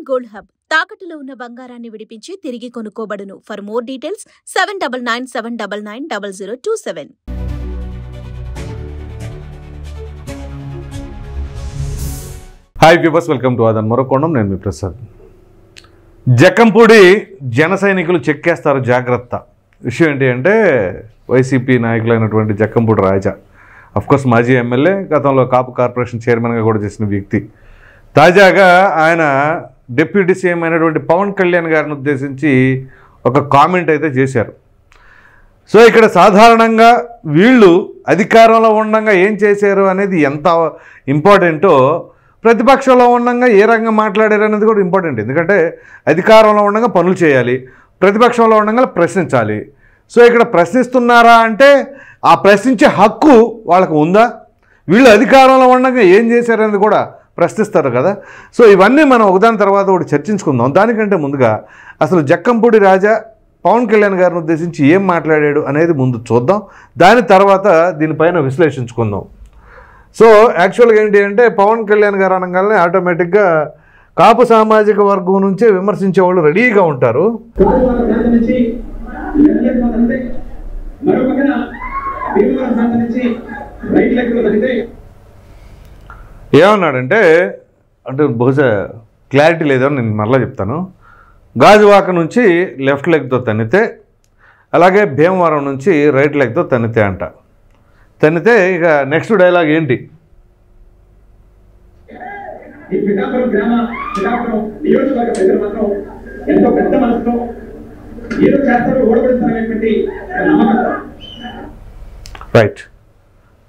Gold hub తాకట్టులో ఉన్న బంగారాన్ని విడిపించి తిరిగి కొనుక్కోబడును. For more details 7997990027. Hi viewers, welcome to ఆదన్ మరొకొండం. నేను మీ ప్రసాద్. జక్కంపూడి జన సైనికులు చెక్కేస్తారు, జాగ్రత్త. విషయం ఏంటి అంటే వైసీపీ నాయకులైనటువంటి జక్కంపూడి రాజా, అఫ్కోర్స్ మాజీ ఎమ్మెల్యే, గతంలో కాపు కార్పొరేషన్ చైర్మన్గా కూడా చేసిన వ్యక్తి. తాజాగా ఆయన డిప్యూటీ సీఎం అయినటువంటి పవన్ కళ్యాణ్ గారిని ఉద్దేశించి ఒక కామెంట్ అయితే చేశారు. సో ఇక్కడ సాధారణంగా వీళ్ళు అధికారంలో ఉండగా ఏం చేశారు అనేది ఎంత ఇంపార్టెంటో, ప్రతిపక్షంలో ఉండగా ఏ రకంగా మాట్లాడారు అనేది కూడా ఇంపార్టెంట్. ఎందుకంటే అధికారంలో ఉండగా పనులు చేయాలి, ప్రతిపక్షంలో ఉండగా ప్రశ్నించాలి. సో ఇక్కడ ప్రశ్నిస్తున్నారా అంటే ఆ ప్రశ్నించే హక్కు వాళ్ళకు ఉందా? వీళ్ళు అధికారంలో ఉండగా ఏం చేశారనేది కూడా ప్రశ్నిస్తారు కదా. సో ఇవన్నీ మనం ఒకదాని తర్వాత ఒకటి చర్చించుకుందాం. దానికంటే ముందుగా అసలు జక్కంపూడి రాజా పవన్ కళ్యాణ్ గారిని ఉద్దేశించి ఏం మాట్లాడాడు అనేది ముందు చూద్దాం. దాని తర్వాత దీనిపైన విశ్లేషించుకుందాం. సో యాక్చువల్గా ఏంటి అంటే పవన్ కళ్యాణ్ గారు అనగానే ఆటోమేటిక్గా కాపు సామాజిక వర్గం నుంచే విమర్శించే వాళ్ళు రెడీగా ఉంటారు. ఏమన్నాడంటే, అంటే బహుశా క్లారిటీ లేదో నేను మరలా చెప్తాను. గాజువాక నుంచి లెఫ్ట్ లెగ్తో తన్నితే, అలాగే భీమవరం నుంచి రైట్ లెగ్తో తన్నితే అంట. తన్నితే ఇక నెక్స్ట్ డైలాగ్ ఏంటి? రైట్.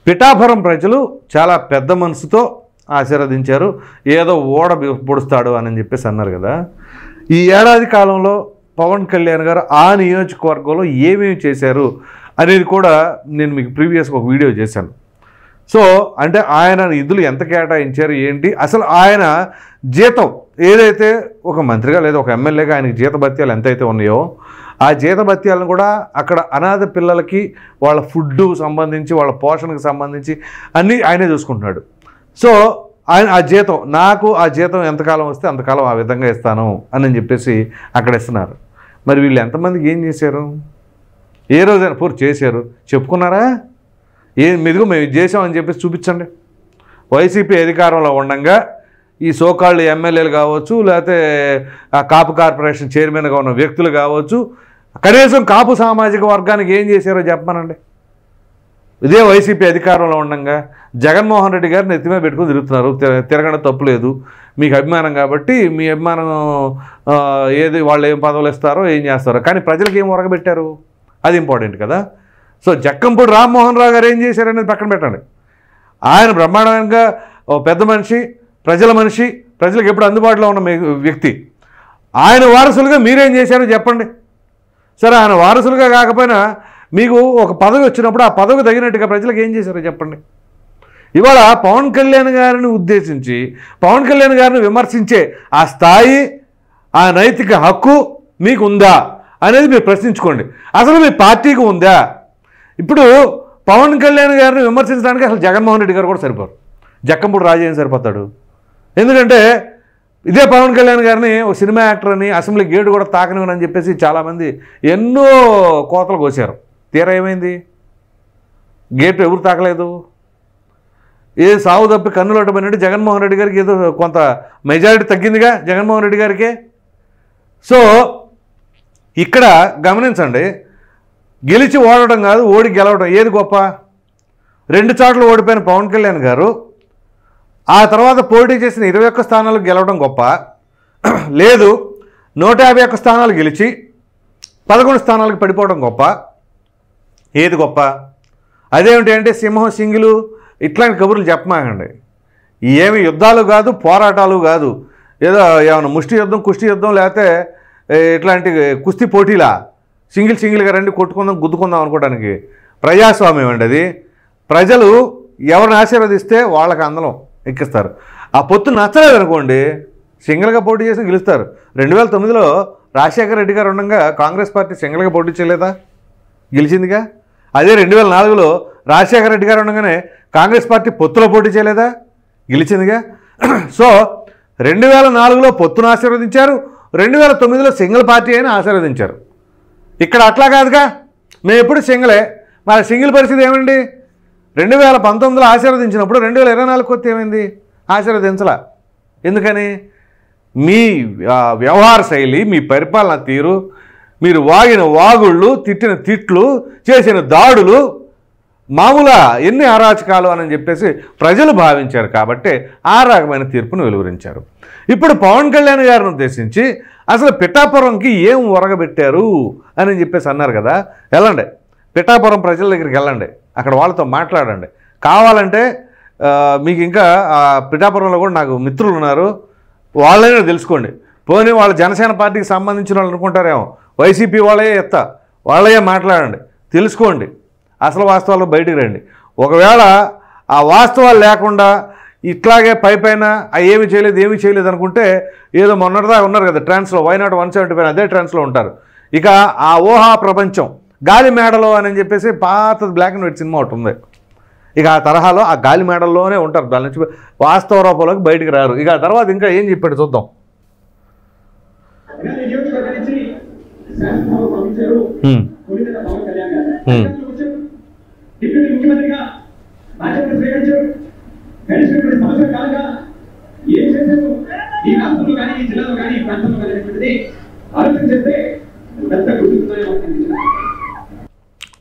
పిఠాపురం ప్రజలు చాలా పెద్ద మనసుతో ఆశీర్వదించారు, ఏదో ఓడ పొడుస్తాడు అని చెప్పేసి అన్నారు కదా. ఈ ఏడాది కాలంలో పవన్ కళ్యాణ్ గారు ఆ నియోజకవర్గంలో ఏమేమి చేశారు అనేది కూడా నేను మీకు ప్రీవియస్గా ఒక వీడియో చేశాను. సో అంటే ఆయన నిధులు ఎంత కేటాయించారు ఏంటి, అసలు ఆయన జీతం ఏదైతే ఒక మంత్రిగా లేదా ఒక ఎమ్మెల్యేగా ఆయనకి జీతభత్యాలు ఎంతైతే ఉన్నాయో ఆ జీతభత్యాలను కూడా అక్కడ అనాథ పిల్లలకి వాళ్ళ ఫుడ్ సంబంధించి వాళ్ళ పోషణకు సంబంధించి అన్నీ ఆయనే చూసుకుంటున్నాడు. సో ఆయన ఆ జీతం, నాకు ఆ జీతం ఎంతకాలం వస్తే అంతకాలం ఆ విధంగా ఇస్తాను అని చెప్పేసి అక్కడ ఇస్తున్నారు. మరి వీళ్ళు ఎంతమందికి ఏం చేశారు? ఏ రోజైనా పూర్తి చేశారు? చెప్పుకున్నారా? మెదుగు మేము ఇది చేసామని చెప్పేసి చూపించండి. వైసీపీ అధికారంలో ఉండగా ఈ సోకాళ్ళు ఎమ్మెల్యేలు కావచ్చు, లేకపోతే ఆ కాపు కార్పొరేషన్ చైర్మన్గా ఉన్న వ్యక్తులు కావచ్చు, కనీసం కాపు సామాజిక వర్గానికి ఏం చేశారో చెప్పమనండి. ఇదే వైసీపీ అధికారంలో ఉండగా జగన్మోహన్ రెడ్డి గారిని ఎత్తిమే పెట్టుకుని తిరుగుతున్నారు. తిరగడం తప్పులేదు, మీకు అభిమానం కాబట్టి మీ అభిమానం ఏది వాళ్ళు ఏం పదవులు ఇస్తారో ఏం చేస్తారో, కానీ ప్రజలకు ఏం ఒరగబెట్టారు అది ఇంపార్టెంట్ కదా. సో జక్కంపూడి రామ్మోహన్ రావు గారు ఏం చేశారనేది పక్కన పెట్టండి. ఆయన బ్రహ్మాండంగా పెద్ద మనిషి, ప్రజల మనిషి, ప్రజలకు ఎప్పుడు అందుబాటులో ఉన్న వ్యక్తి. ఆయన వారసులుగా మీరేం చేశారో చెప్పండి. సరే, ఆయన వారసులుగా కాకపోయినా మీకు ఒక పదవి వచ్చినప్పుడు ఆ పదవికి తగినట్టుగా ప్రజలకు ఏం చేశారో చెప్పండి. ఇవాళ పవన్ కళ్యాణ్ గారిని ఉద్దేశించి పవన్ కళ్యాణ్ గారిని విమర్శించే ఆ స్థాయి, ఆ నైతిక హక్కు మీకు ఉందా అనేది మీరు ప్రశ్నించుకోండి. అసలు మీ పార్టీకి ఉందా? ఇప్పుడు పవన్ కళ్యాణ్ గారిని విమర్శించడానికి అసలు జగన్మోహన్ రెడ్డి గారు కూడా సరిపోరు, జక్కంపూడి రాజా ఏం సరిపోతాడు? ఎందుకంటే ఇదే పవన్ కళ్యాణ్ గారిని ఒక సినిమా యాక్టర్ అని అసెంబ్లీ గేటు కూడా తాకనివని చెప్పేసి చాలామంది ఎన్నో కోతలు కోసారు. తీరా ఏమైంది? గేటు ఎవరు తాకలేదు. ఏ సాగు తప్పి కన్నులొట్టబడినట్టు జగన్మోహన్ రెడ్డి గారికి ఏదో కొంత మెజారిటీ తగ్గిందిగా జగన్మోహన్ రెడ్డి గారికి. సో ఇక్కడ గమనించండి, గెలిచి ఓడటం కాదు, ఓడి గెలవడం ఏది గొప్ప? 2 చోట్ల ఓడిపోయిన పవన్ కళ్యాణ్ గారు ఆ తర్వాత పోటీ చేసిన 21 స్థానాలు గెలవడం గొప్ప, లేదు 151 స్థానాలు గెలిచి 11 స్థానాలకు పడిపోవడం గొప్ప? ఏది గొప్ప? అదేమిటి అంటే సింహం సింగిలు ఇట్లాంటి కబుర్లు చెప్పమాకండి. ఏమి యుద్ధాలు కాదు, పోరాటాలు కాదు, ఏదో ఏమైనా ముష్టి యుద్ధం, కుష్టి యుద్ధం, లేకపోతే ఇట్లాంటి కుస్తీ పోటీలా? సింగిల్గా రండి కొట్టుకుందాం, గుద్దుకుందాం అనుకోవడానికి ప్రజాస్వామ్యం అండి అది. ప్రజలు ఎవరిని ఆశీర్వదిస్తే వాళ్ళకి అందలం ఎక్కిస్తారు. ఆ పొత్తు నచ్చలేదు అనుకోండి, సింగిల్గా పోటీ చేసి గెలుస్తారు. 2009లో రాజశేఖర రెడ్డి గారు ఉండగా కాంగ్రెస్ పార్టీ సింగిల్గా పోటీ చేయలేదా? గెలిచిందిగా. అదే 2004లో రాజశేఖర రెడ్డి గారు ఉండగానే కాంగ్రెస్ పార్టీ పొత్తులో పోటీ చేయలేదా? గెలిచిందిగా. సో 2004లో పొత్తును ఆశీర్వదించారు, 2009లో సింగిల్ పార్టీ అయినా ఆశీర్వదించారు. ఇక్కడ అట్లా కాదుగా, మేము ఎప్పుడు సింగిలే. మరి సింగిల్ పరిస్థితి ఏమండి? 2019లో ఆశీర్వదించినప్పుడు 2024 కొత్త ఏమైంది? ఆశీర్వదించలా. ఎందుకని? మీ వ్యవహార శైలి, మీ పరిపాలన తీరు, మీరు వాగిన వాగుళ్ళు, తిట్టిన తిట్లు, చేసిన దాడులు మామూలుగా ఎన్ని అరాచకాలు అని చెప్పేసి ప్రజలు భావించారు. కాబట్టి ఆ రకమైన తీర్పును వెలువరించారు. ఇప్పుడు పవన్ కళ్యాణ్ గారిని ఉద్దేశించి అసలు పిఠాపురంకి ఏం ఒరగబెట్టారు అని చెప్పేసి అన్నారు కదా. వెళ్ళండి, పిఠాపురం ప్రజల దగ్గరికి వెళ్ళండి, అక్కడ వాళ్ళతో మాట్లాడండి. కావాలంటే మీకు ఇంకా పిఠాపురంలో కూడా నాకు మిత్రులు ఉన్నారు, వాళ్ళైనా తెలుసుకోండి. పోనీ వాళ్ళు జనసేన పార్టీకి సంబంధించిన వాళ్ళు అనుకుంటారేమో, వైసీపీ వాళ్ళే మాట్లాడండి, తెలుసుకోండి, అసలు వాస్తవాలు బయటికి రండి. ఒకవేళ ఆ వాస్తవాలు లేకుండా ఇట్లాగే పైన ఏమీ చేయలేదు అనుకుంటే, ఏదో మొన్నటిదా ఉన్నారు కదా ట్రాన్స్లో, వైనాట్ 175 అదే ట్రాన్స్లో ఉంటారు. ఇక ఆ ఊహా ప్రపంచం గాలి మేడలో అని చెప్పేసి పాత బ్లాక్ అండ్ వైట్ సినిమా ఒకటి ఉంది. ఇక ఆ తరహాలో ఆ గాలి మేడల్లోనే ఉంటారు, దాని నుంచి వాస్తవ రూపంలోకి బయటికి రారు. ఇక ఆ తర్వాత ఇంకా ఏం చెప్పాడు చూద్దాం.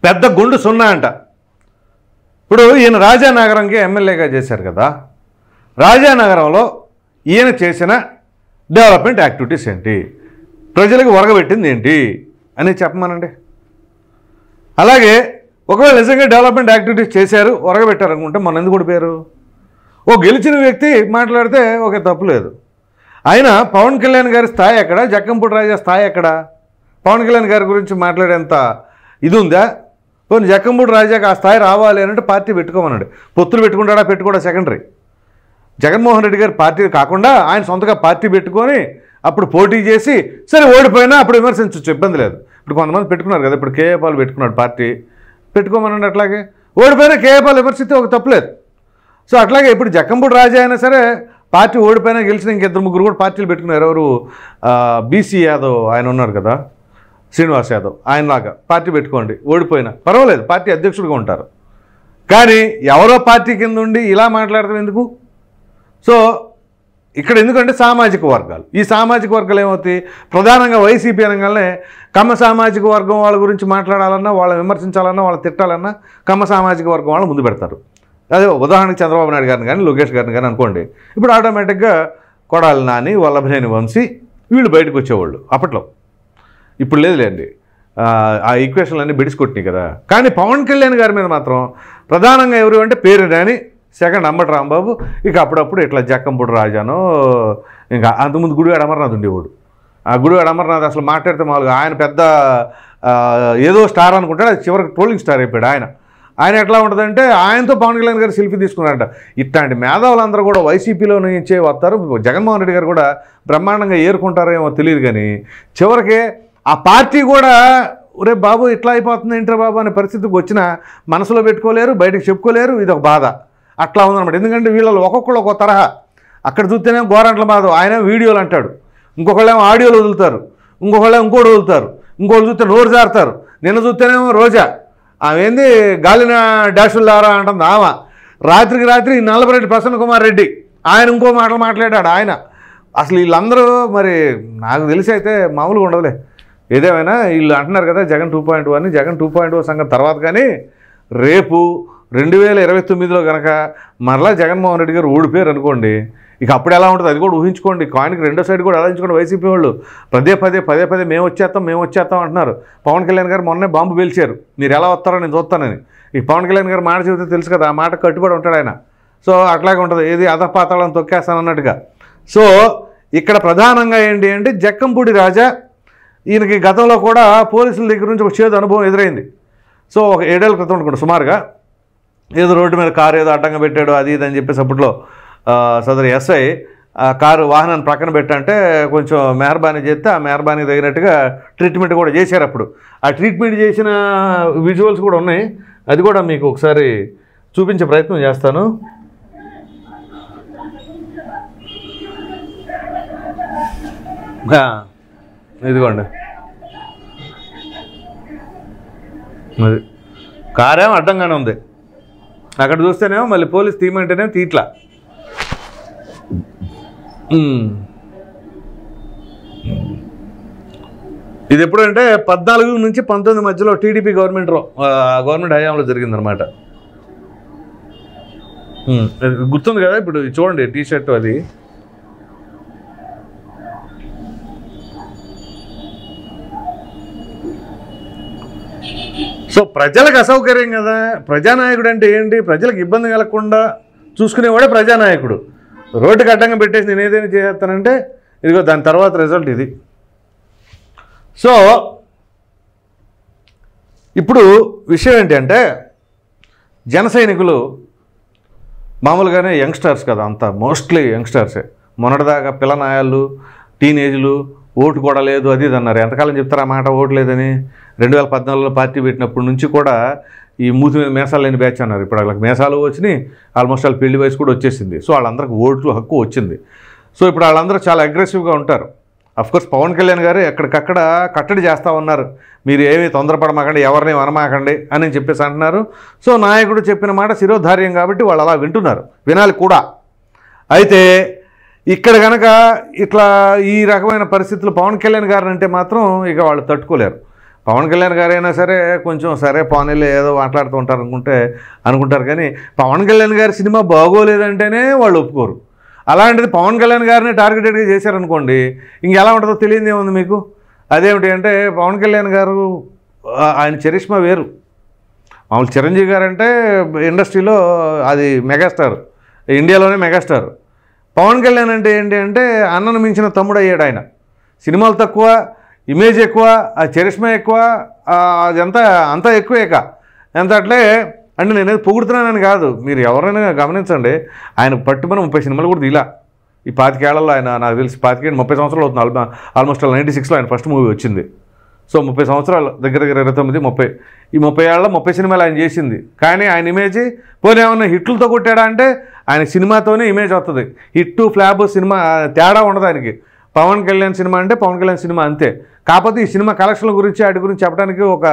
పెద్ద గుండు సున్నా అంట. ఇప్పుడు ఈయన రాజానగరంకి ఎమ్మెల్యేగా చేశారు కదా, రాజానగరంలో ఈయన చేసిన డెవలప్మెంట్ యాక్టివిటీస్ ఏంటి, ప్రజలకు ఒరగబెట్టింది ఏంటి అని చెప్పమనండి. అలాగే ఒకవేళ నిజంగా డెవలప్మెంట్ యాక్టివిటీస్ చేశారు, ఒరగబెట్టారు అనుకుంటే మన ఎందుకు ఓడిపోయారు? గెలిచిన వ్యక్తి మాట్లాడితే ఒక తప్పు లేదు. ఆయన పవన్ కళ్యాణ్ గారి స్థాయి ఎక్కడ, జక్కంపూడి రాజా స్థాయి ఎక్కడ? పవన్ కళ్యాణ్ గారి గురించి మాట్లాడేంత ఇది ఉందా? కొన్ని జక్కంపూడి రాజాకి ఆ స్థాయి రావాలి అంటే పార్టీ పెట్టుకోమన్నాడు. పొత్తులు పెట్టుకుంటాడా పెట్టుకోవడా సెకండరీ. జగన్మోహన్ రెడ్డి గారి పార్టీ కాకుండా ఆయన సొంతగా పార్టీ పెట్టుకొని అప్పుడు పోటీ చేసి సరే ఓడిపోయినా అప్పుడు విమర్శించవచ్చు, ఇబ్బంది లేదు. ఇప్పుడు కొంతమంది పెట్టుకున్నారు కదా, ఇప్పుడు కేఏ పాల్ పెట్టుకున్నాడు పార్టీ, పెట్టుకోమనండి. అట్లాగే ఓడిపోయినా కేఏ పాల్ విమర్శిస్తే ఒక తప్పులేదు. సో అట్లాగే ఇప్పుడు జక్కంపూడి రాజా అయినా సరే పార్టీ ఓడిపోయినా గెలిచిన ఇంకిద్దరు ముగ్గురు కూడా పార్టీలు పెట్టుకున్నారు. ఎవరు? బీసీ యాదవ్ ఆయన ఉన్నారు కదా, శ్రీనివాస్ యాదవ్, ఆయనలాగా పార్టీ పెట్టుకోండి, ఓడిపోయినా పర్వాలేదు, పార్టీ అధ్యక్షుడిగా ఉంటారు. కానీ ఎవరో పార్టీ కింద ఉండి ఇలా మాట్లాడటం ఎందుకు? సో ఇక్కడ ఎందుకంటే సామాజిక వర్గాలు, ఈ సామాజిక వర్గాలు ఏమవుతాయి? ప్రధానంగా వైసీపీ అనగానే కమ్మ సామాజిక వర్గం వాళ్ళ గురించి మాట్లాడాలన్నా, వాళ్ళని విమర్శించాలన్నా, వాళ్ళని తిట్టాలన్నా కమ్మ సామాజిక వర్గం వాళ్ళు ముందు పెడతారు. అదే ఉదాహరణకి చంద్రబాబు నాయుడు గారిని కానీ లోకేష్ గారిని కానీ అనుకోండి. ఇప్పుడు ఆటోమేటిక్గా కొడాలి నాని, వల్లభనేని వంశీ వీళ్ళు బయటకు వచ్చేవాళ్ళు అప్పట్లో. ఇప్పుడు లేదులేండి, ఆ ఈక్వేషన్లన్నీ బిడిసికొట్టినాయి కదా. కానీ పవన్ కళ్యాణ్ గారి మీద మాత్రం ప్రధానంగా ఎవరు అంటే పేరు నాని, సెకండ్ అంబటి రాంబాబు, ఇక అప్పుడప్పుడు ఇట్లా జక్కంపూడి రాజానో, ఇంకా అంతకుముందు గుడివాడ అమర్నాథ్ ఉండేవాడు. ఆ గుడివాడ అమర్నాథ్ అసలు మాట్లాడితే మామూలుగా ఆయన పెద్ద ఏదో స్టార్ అనుకుంటాడు, అది చివరికి ట్రోలింగ్ స్టార్ అయిపోయాడు ఆయన ఎట్లా ఉంటుందంటే ఆయనతో పవన్ కళ్యాణ్ గారు సెల్ఫీ తీసుకున్నారంట. ఇట్లాంటి మేధావులందరూ కూడా వైసీపీలో నుంచే వస్తారు. జగన్మోహన్ రెడ్డి గారు కూడా బ్రహ్మాండంగా ఏరుకుంటారేమో తెలియదు, కానీ చివరికి ఆ పార్టీ కూడా ఒరే బాబు ఇట్లా అయిపోతుంది ఏంట్రా బాబు అనే పరిస్థితికి వచ్చిన మనసులో పెట్టుకోలేరు, బయటకు చెప్పుకోలేరు. ఇది ఒక బాధ అట్లా ఉందన్నమాట. ఎందుకంటే వీళ్ళు ఒక్కొక్కళ్ళు ఒక తరహా. అక్కడ చూస్తేనేమో గోరంట్ల మాధవ్ ఆయన వీడియోలు అంటాడు, ఇంకొకళ్ళేమో ఆడియోలు వదులుతారు, ఇంకొకళ్ళేమో ఇంకోటి వదులుతారు, ఇంకోటి చూస్తే నోరు జారుతారు. నిన్న చూస్తేనేమో రోజా ఆమె ఏంది గాలిన డాషుల్లారా అంటుంది ఆమె. రాత్రికి రాత్రి నల్లబరెడ్డి ప్రసన్న కుమార్ రెడ్డి ఆయన ఇంకో మాటలు మాట్లాడాడు ఆయన. అసలు వీళ్ళందరూ మరి నాకు తెలిసి అయితే మామూలుగా ఉండదులే. ఏదేమైనా వీళ్ళు అంటున్నారు కదా జగన్ 2.0 అని. జగన్ 2.0 సంగతి తర్వాత, కానీ రేపు 2029లో కనుక మరలా జగన్మోహన్ రెడ్డి గారు ఓడిపోయారు అనుకోండి, ఇక అప్పుడు ఎలా ఉంటుంది అది కూడా ఊహించుకోండి. కాయిన్కి రెండో సైడ్ కూడా ఆలోచించుకోండి. వైసీపీ వాళ్ళు పదే పదే మేము వచ్చేస్తాం అంటున్నారు. పవన్ కళ్యాణ్ గారు మొన్నే బాంబు పేల్చారు, మీరు ఎలా వస్తారో నేను చూస్తానని. ఈ పవన్ కళ్యాణ్ గారు మాట చెబితే తెలుసు కదా, ఆ మాట కట్టుబడి ఉంటాడు ఆయన. సో అట్లాగే ఉంటుంది, ఏది అధపాతాళం తొక్కేస్తానన్నట్టుగా. సో ఇక్కడ ప్రధానంగా ఏంటి అంటే జక్కంపూడి రాజా ఈయనకి గతంలో కూడా పోలీసుల దగ్గర నుంచి ఒక చేదు అనుభవం ఎదురైంది. సో ఒక 7 ఏళ్ల క్రితం అనుకుంటా సుమారుగా, ఏదో రోడ్డు మీద కారు ఏదో అడ్డంగా పెట్టాడు అది ఇది అని చెప్పేసి అప్పట్లో సదరు ఎస్ఐ కారు వాహనాన్ని ప్రక్కన పెట్టంటే కొంచెం మెహర్బానీ చేస్తే ఆ మెహర్బానీ తగినట్టుగా ట్రీట్మెంట్ కూడా చేశారు. అప్పుడు ఆ ట్రీట్మెంట్ చేసిన విజువల్స్ కూడా ఉన్నాయి, అది కూడా మీకు ఒకసారి చూపించే ప్రయత్నం చేస్తాను. ఇదిగోండి అది కారేమో అడ్డంగానే ఉంది. అక్కడ చూస్తేనేమో మళ్ళీ పోలీస్ తీయమంటేనే తీట్లా. ఇది ఎప్పుడంటే 14 నుంచి 19 మధ్యలో టీడీపీ గవర్నమెంట్ హయాంలో జరిగిందనమాట. గుర్తుంది కదా. ఇప్పుడు చూడండి టీ షర్ట్ అది. సో ప్రజలకు అసౌకర్యం కదా. ప్రజానాయకుడు అంటే ఏంటి? ప్రజలకు ఇబ్బంది కలగకుండా చూసుకునేవాడే ప్రజానాయకుడు. రోడ్డుకి అడ్డంగా పెట్టేసి నేను ఏదైనా చేస్తానంటే ఇదిగో దాని తర్వాత రిజల్ట్ ఇది. సో ఇప్పుడు విషయం ఏంటి అంటే జన సైనికులు మామూలుగానే యంగ్స్టర్స్ కదా, అంతా మోస్ట్లీ యంగ్స్టర్సే. మొన్నటిదాకా పిల్లనాయాళ్ళు, టీనేజ్లు ఓటు కూడా లేదు అది ఇది అన్నారు. ఎంతకాలం చెప్తారు ఆ మాట ఓటు లేదని? 2014లో పార్టీ పెట్టినప్పటి నుంచి కూడా ఈ మూతి మీద మేసాలు లేని బ్యాచ్ అన్నారు. ఇప్పుడు వాళ్ళకి మేసాలు వచ్చినాయి, ఆల్మోస్ట్ వాళ్ళ పెళ్లి వయసు కూడా వచ్చేసింది. సో వాళ్ళందరికీ ఓటు హక్కు వచ్చింది. సో ఇప్పుడు వాళ్ళందరూ చాలా అగ్రెసివ్గా ఉంటారు. అఫ్కోర్స్ పవన్ కళ్యాణ్ గారు ఎక్కడికక్కడ కట్టడి చేస్తూ ఉన్నారు. మీరు ఏమీ తొందరపడమాకండి, ఎవరిని వనమాకండి అని చెప్పేసి అంటున్నారు. సో నాయకుడు చెప్పిన మాట శిరోధార్యం కాబట్టి వాళ్ళు అలా వింటున్నారు, వినాలి కూడా. అయితే ఇక్కడ కనుక ఇట్లా ఈ రకమైన పరిస్థితులు పవన్ కళ్యాణ్ గారు అంటే మాత్రం ఇక వాళ్ళు తట్టుకోలేరు. పవన్ కళ్యాణ్ గారు అయినా సరే కొంచెం సరే పానీలు ఏదో మాట్లాడుతూ ఉంటారు అనుకుంటారు కానీ పవన్ కళ్యాణ్ గారి సినిమా బాగోలేదంటేనే వాళ్ళు ఒప్పుకోరు. అలాంటిది పవన్ కళ్యాణ్ గారిని టార్గెటెడ్గా చేశారనుకోండి, ఇంకెలా ఉంటుందో తెలియదు ఏముంది మీకు. అదేమిటి అంటే పవన్ కళ్యాణ్ గారు ఆయన చరిష్మా వేరు. మామూలు చిరంజీవి గారు అంటే ఇండస్ట్రీలో అది మెగాస్టార్, ఇండియాలోనే మెగాస్టార్. పవన్ కళ్యాణ్ అంటే ఏంటి అంటే అన్నను మించిన తమ్ముడు అయ్యాడు ఆయన. సినిమాలు తక్కువ, ఇమేజ్ ఎక్కువ, ఆ చరిష్మా ఎక్కువ, అంతా ఎక్కువేక. ఎంత అట్లే అంటే నేనేది పొగుడుతున్నానని కాదు, మీరు ఎవరైనా గమనించండి. ఆయన పట్టుమని 30 సినిమాలు కూడా ఇలా ఈ 25 ఏళ్లలో ఆయన నాకు తెలిసి 30 సంవత్సరాలు అవుతుంది. ఆల్మోస్ట్ 96లో ఆయన ఫస్ట్ మూవీ వచ్చింది. సో 30 సంవత్సరాలు దగ్గర 29, 30 ఈ 30 ఏళ్ళలో 30 సినిమాలు ఆయన చేసింది. కానీ ఆయన ఇమేజ్ పోనీ ఏమన్నా హిట్లతో కొట్టాడా అంటే ఆయన సినిమాతోనే ఇమేజ్ వస్తుంది. హిట్టు ఫ్లాప్ సినిమా తేడా ఉండదు ఆయనకి. పవన్ కళ్యాణ్ సినిమా అంటే పవన్ కళ్యాణ్ సినిమా అంతే. కాకపోతే ఈ సినిమా కలెక్షన్ల గురించి వాటి గురించి చెప్పడానికి ఒక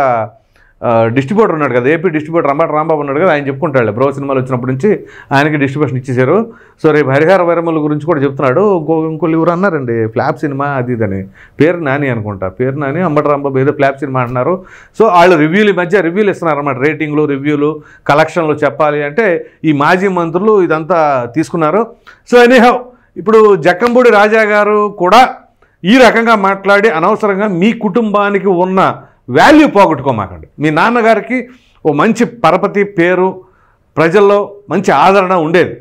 డిస్ట్రిబ్యూటర్ ఉన్నాడు కదా, ఏపీ డిస్ట్రిబ్యూటర్ రాంబాబు ఉన్నాడు కదా, ఆయన చెప్పుకుంటాడు. బ్రో సినిమాలు వచ్చినప్పటి నుంచి ఆయనకి డిస్ట్రిబ్యూషన్ ఇచ్చేశారు. సో రేపు హరిహర వైరముల గురించి కూడా చెప్తున్నాడు. ఇంకోళ్ళు ఎవరు అన్నారండి ఫ్లాప్ సినిమా అది ఇదని, పేరు నాని అనుకుంటా, పేరు నాని అంబటి రాంబాబు ఏదో ఫ్లాప్ సినిమా అంటున్నారు. సో వాళ్ళు రివ్యూలు మధ్య రివ్యూలు ఇస్తున్నారు అన్నమాట. రేటింగ్లు, రివ్యూలు, కలెక్షన్లు చెప్పాలి అంటే ఈ మాజీ మంత్రులు ఇదంతా తీసుకున్నారు. సో ఎనీహౌ ఇప్పుడు జక్కంపూడి రాజా గారు కూడా ఈ రకంగా మాట్లాడి అనవసరంగా మీ కుటుంబానికి ఉన్న వాల్యూ పోగొట్టుకోమాకండి. మీ నాన్నగారికి ఓ మంచి పరపతి పేరు, ప్రజల్లో మంచి ఆదరణ ఉండేది.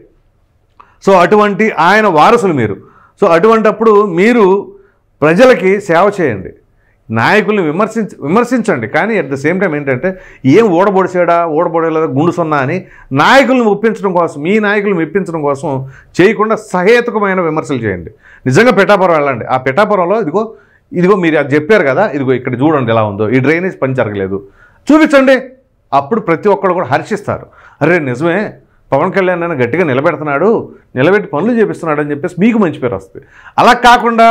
సో అటువంటి ఆయన వారసులు మీరు. సో అటువంటప్పుడు మీరు ప్రజలకి సేవ చేయండి, నాయకుల్ని విమర్శించండి. కానీ అట్ ద సేమ్ టైం ఏంటంటే ఏం ఓడబొడలేదా గుండు సున్నా అని నాయకులను ఒప్పించడం కోసం, మీ నాయకులను మెప్పించడం కోసం చేయకుండా సహేతుకమైన విమర్శలు చేయండి. నిజంగా పిఠాపురం వెళ్ళండి. ఆ పిఠాపురంలో ఇదిగో మీరు అది చెప్పారు కదా, ఇదిగో ఇక్కడ చూడండి ఎలా ఉందో, ఈ డ్రైనేజ్ పని జరగలేదు, చూపించండి. అప్పుడు ప్రతి ఒక్కరు కూడా హర్షిస్తారు. అరే నిజమే పవన్ కళ్యాణ్ అని గట్టిగా నిలబెట్టి పనులు చేపిస్తున్నాడు అని చెప్పేసి మీకు మంచి పేరు వస్తుంది. అలా కాకుండా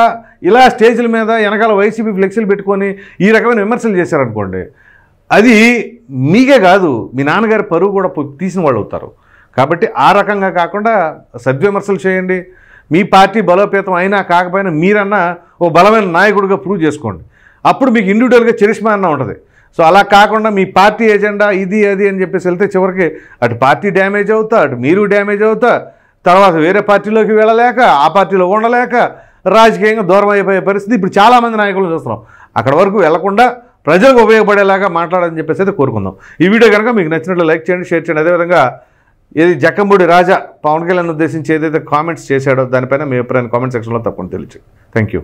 ఇలా స్టేజ్ల మీద వెనకాల వైసీపీ ఫ్లెక్సీలు పెట్టుకొని ఈ రకమైన విమర్శలు చేశారనుకోండి, అది మీకే కాదు మీ నాన్నగారి పరువు కూడా తీసిన వాళ్ళు అవుతారు. కాబట్టి ఆ రకంగా కాకుండా సద్విమర్శలు చేయండి. మీ పార్టీ బలోపేతం అయినా కాకపోయినా మీరన్నా ఓ బలమైన నాయకుడిగా ప్రూవ్ చేసుకోండి. అప్పుడు మీకు ఇండివిజువల్గా చరిష్మా అన్న ఉంటుంది. సో అలా కాకుండా మీ పార్టీ ఎజెండా ఇది అది అని చెప్పేసి వెళ్తే చివరికి అటు పార్టీ డ్యామేజ్ అవుతా, అటు మీరు డ్యామేజ్ అవుతా, తర్వాత వేరే పార్టీలోకి వెళ్ళలేక, ఆ పార్టీలో ఉండలేక రాజకీయంగా దూరం అయిపోయే పరిస్థితి ఇప్పుడు చాలామంది నాయకులు చూస్తున్నాం. అక్కడ వరకు వెళ్లకుండా ప్రజలకు ఉపయోగపడేలాగా మాట్లాడాలని చెప్పేసి అయితే కోరుకుందాం. ఈ వీడియో కనుక మీకు నచ్చినట్లు లైక్ చేయండి, షేర్ చేయండి. అదేవిధంగా ఏది జక్కంపూడి రాజా పవన్ కళ్యాణ్ ఉద్దేశించి ఏదైతే కామెంట్స్ చేశాడో దానిపైన మీ అభిప్రాయాన్ని కామెంట్ సెక్షన్లో తప్పకుండా తెలియచేయండి. Thank you.